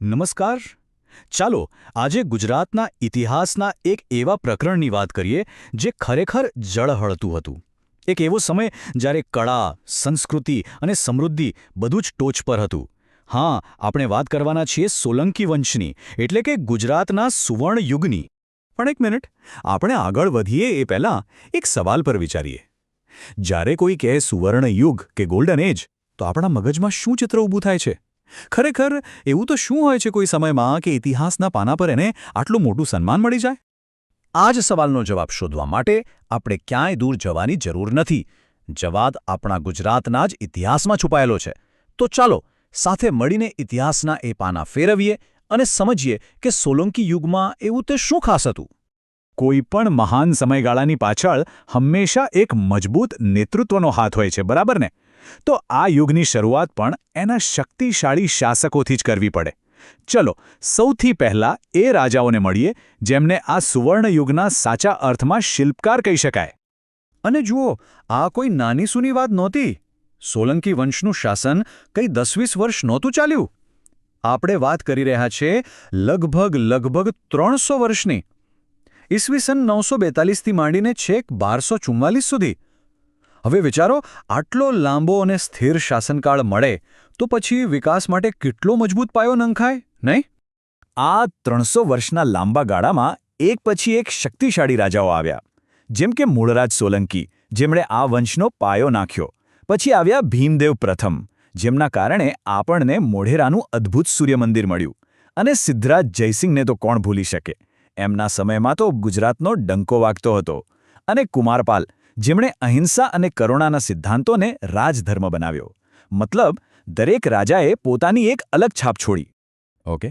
નમસ્કાર. ચાલો આજે ગુજરાતના ઇતિહાસના એક એવા પ્રકરણની વાત કરીએ જે ખરેખર ઝળહળતું હતું. એક એવો સમય જ્યારે કળા, સંસ્કૃતિ અને સમૃદ્ધિ બધું જ ટોચ પર હતું. હા, આપણે વાત કરવાના છીએ સોલંકી વંશની, એટલે કે ગુજરાતના સુવર્ણ યુગની. પણ એક મિનિટ, આપણે આગળ વધીએ એ પહેલાં એક સવાલ પર વિચારીએ. જ્યારે કોઈ કહે સુવર્ણ યુગ કે ગોલ્ડન એજ, તો આપણા મગજમાં શું ચિત્ર ઊભું થાય છે? ખરેખર એવું તો શું હોય છે કોઈ સમયમાં કે ઇતિહાસના પાના પર એને આટલું મોટું સન્માન મળી જાય? આ જ સવાલનો જવાબ શોધવા માટે આપણે ક્યાંય દૂર જવાની જરૂર નથી. જવાબ આપણા ગુજરાતના જ ઇતિહાસમાં છુપાયેલો છે. તો ચાલો સાથે મળીને ઇતિહાસના એ પાના ફેરવીએ અને સમજીએ કે સોલંકી યુગમાં એવું તે શું ખાસ હતું. કોઈ પણ મહાન સમયગાળાની પાછળ હંમેશા એક મજબૂત નેતૃત્વનો હાથ હોય છે, બરાબર ને? તો આ યુગની શરૂઆત પણ એના શક્તિશાળી શાસકોથી જ કરવી પડે. ચલો સૌથી પહેલા એ રાજાઓને મળીએ જેમને આ સુવર્ણ યુગના સાચા અર્થમાં શિલ્પકાર કહી શકાય. અને જુઓ, આ કોઈ નાની સૂની વાત નહોતી. સોલંકી વંશનું શાસન કંઈ 10-20 વર્ષ નહોતું ચાલ્યું. આપણે વાત કરી રહ્યા છીએ લગભગ 300 વર્ષની. ઈસવીસન 942થી માંડીને છેક 1244 સુધી. હવે વિચારો, આટલો લાંબો અને સ્થિર શાસનકાળ મળે તો પછી વિકાસ માટે કેટલો મજબૂત પાયો નંખાય, નહીં? આ 300 વર્ષના લાંબા ગાળામાં એક પછી એક શક્તિશાળી રાજાઓ આવ્યા. જેમ કે મૂળરાજ સોલંકી, જેમણે આ વંશનો પાયો નાખ્યો. પછી આવ્યા ભીમદેવ પ્રથમ, જેમના કારણે આપણને મોઢેરાનું અદ્ભુત સૂર્યમંદિર મળ્યું. અને સિદ્ધરાજ જયસિંહને તો કોણ ભૂલી શકે? એમના સમયમાં તો ગુજરાતનો ડંકો વાગતો હતો. અને કુમારપાલ, જેમણે અહિંસા અને કરુણાના સિદ્ધાંતોને રાજધર્મ બનાવ્યો. મતલબ દરેક રાજાએ પોતાની એક અલગ છાપ છોડી. ઓકે,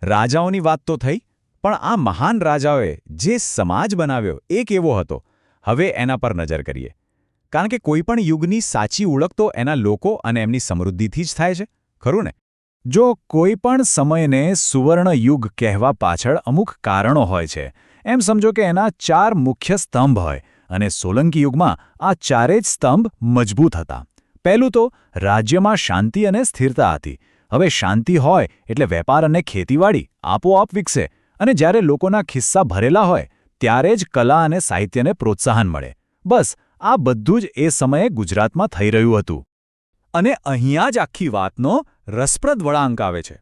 રાજાઓની વાત તો થઈ, પણ આ મહાન રાજાઓએ જે સમાજ બનાવ્યો એ કેવો હતો? હવે એના પર નજર કરીએ. કારણ કે કોઈ પણ યુગની સાચી ઓળખ તો એના લોકો અને એમની સમૃદ્ધિથી જ થાય છે, ખરું ને? જો કોઈ પણ સમયને સુવર્ણ યુગ કહેવા પાછળ અમુક કારણો હોય છે. એમ સમજો કે એના 4 મુખ્ય સ્તંભ હોય. અને સોલંકી યુગમાં આ ચારેય સ્તંભ મજબૂત હતા. પહેલું તો રાજ્યમાં શાંતિ અને સ્થિરતા હતી. હવે શાંતિ હોય એટલે વેપાર અને ખેતીવાડી આપોઆપ વિકસે. અને જ્યારે લોકોના ખિસ્સા ભરેલા હોય ત્યારે જ કલા અને સાહિત્યને પ્રોત્સાહન મળે. બસ આ બધું જ એ સમયે ગુજરાતમાં થઈ રહ્યું હતું. અને અહીંયા જ આખી વાતનો રસપ્રદ વળાંક આવે છે.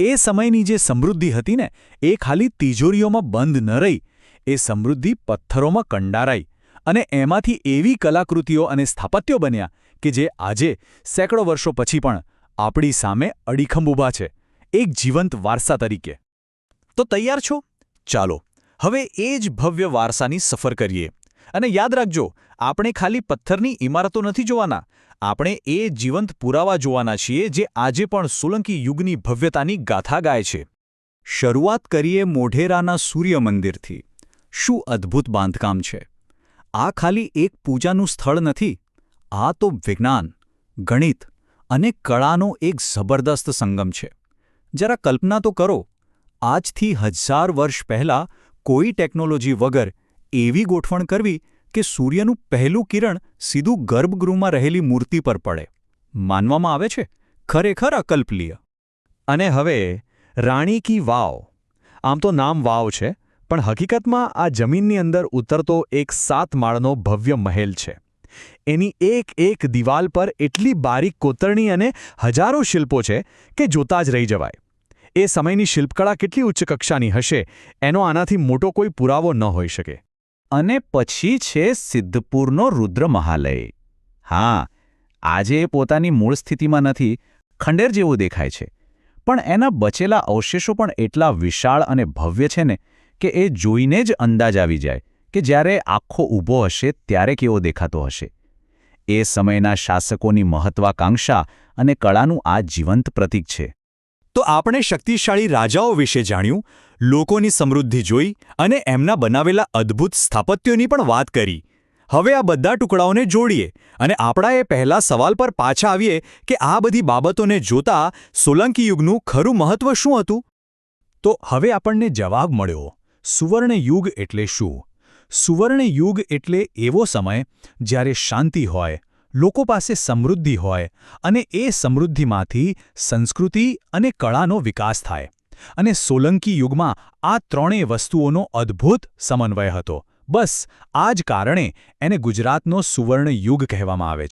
એ સમયની જે સમૃદ્ધિ હતી ને, એ ખાલી તિજોરીઓમાં બંધ ન રહી. એ સમૃદ્ધિ પથ્થરોમાં કંડારાઈ. અને એમાંથી એવી કલાકૃતિઓ અને સ્થાપત્યો બન્યા કે જે આજે સેંકડો વર્ષો પછી પણ આપણી સામે અડીખમ ઊભા છે, એક જીવંત વારસા તરીકે. તો તૈયાર છો? ચાલો હવે એ જ ભવ્ય વારસાની સફર કરીએ. અને યાદ રાખજો, આપણે ખાલી પથ્થરની ઇમારતો નથી જોવાના. આપણે એ જીવંત પુરાવા જોવાના છીએ જે આજે પણ સોલંકી યુગની ભવ્યતાની ગાથા ગાય છે. શરૂઆત કરીએ મોઢેરાના સૂર્યમંદિરથી. શું અદ્ભુત બાંધકામ છે! આ ખાલી એક પૂજાનું સ્થળ નથી. આ તો વિજ્ઞાન, ગણિત અને કળાનો એક જબરદસ્ત સંગમ છે. જરા કલ્પના તો કરો, આજથી 1000 વર્ષ પહેલાં કોઈ ટેકનોલોજી વગર એવી ગોઠવણ કરવી કે સૂર્યનું પહેલું કિરણ સીધું ગર્ભગૃહમાં રહેલી મૂર્તિ પર પડે. માનવામાં આવે છે ખરેખર અકલ્પનીય. અને હવે રાણી કી વાવ. આમ તો નામ વાવ છે, પણ હકીકતમાં આ જમીનની અંદર ઉતરતો એક 7 માળનો ભવ્ય મહેલ છે. એની એક દિવાલ પર એટલી બારીક કોતરણી અને હજારો શિલ્પો છે કે જોતા જ રહી જવાય. એ સમયની શિલ્પકળા કેટલી ઉચ્ચ કક્ષાની હશે, એનો આનાથી મોટો કોઈ પુરાવો ન હોઈ શકે. અને પછી છે સિદ્ધપુરનો રુદ્ર મહાલય. હા, આજે એ પોતાની મૂળ સ્થિતિમાં નથી, ખંડેર જેવો દેખાય છે. પણ એના બચેલા અવશેષો પણ એટલા વિશાળ અને ભવ્ય છે ને કે એ જોઈને જ અંદાજ આવી જાય કે જ્યારે આખો ઊભો હશે ત્યારે કેવો દેખાતો હશે. એ સમયના શાસકોની મહત્વાકાંક્ષા અને કળાનું આ જીવંત પ્રતીક છે. તો આપણે શક્તિશાળી રાજાઓ વિશે જાણ્યું, લોકોની સમૃદ્ધિ જોઈ અને એમના બનાવેલા અદ્ભુત સ્થાપત્યોની પણ વાત કરી. હવે આ બધા ટુકડાઓને જોડીએ અને આપણા એ પહેલા સવાલ પર પાછા આવીએ કે આ બધી બાબતોને જોતા સોલંકી યુગનું ખરું મહત્વ શું હતું? તો હવે આપણને જવાબ મળ્યો. સુવર્ણ યુગ એટલે શું? સુવર્ણ યુગ એટલે એવો સમય જ્યારે શાંતિ હોય, લોકો પાસે સમૃદ્ધિ હોય અને એ સમૃદ્ધિમાંથી સંસ્કૃતિ અને કળાનો વિકાસ થાય. અને સોલંકી યુગમાં આ ત્રણેય વસ્તુઓનો અદ્ભુત સમન્વય હતો. બસ આ જ કારણે એને ગુજરાતનો સુવર્ણ યુગ કહેવામાં આવે છે.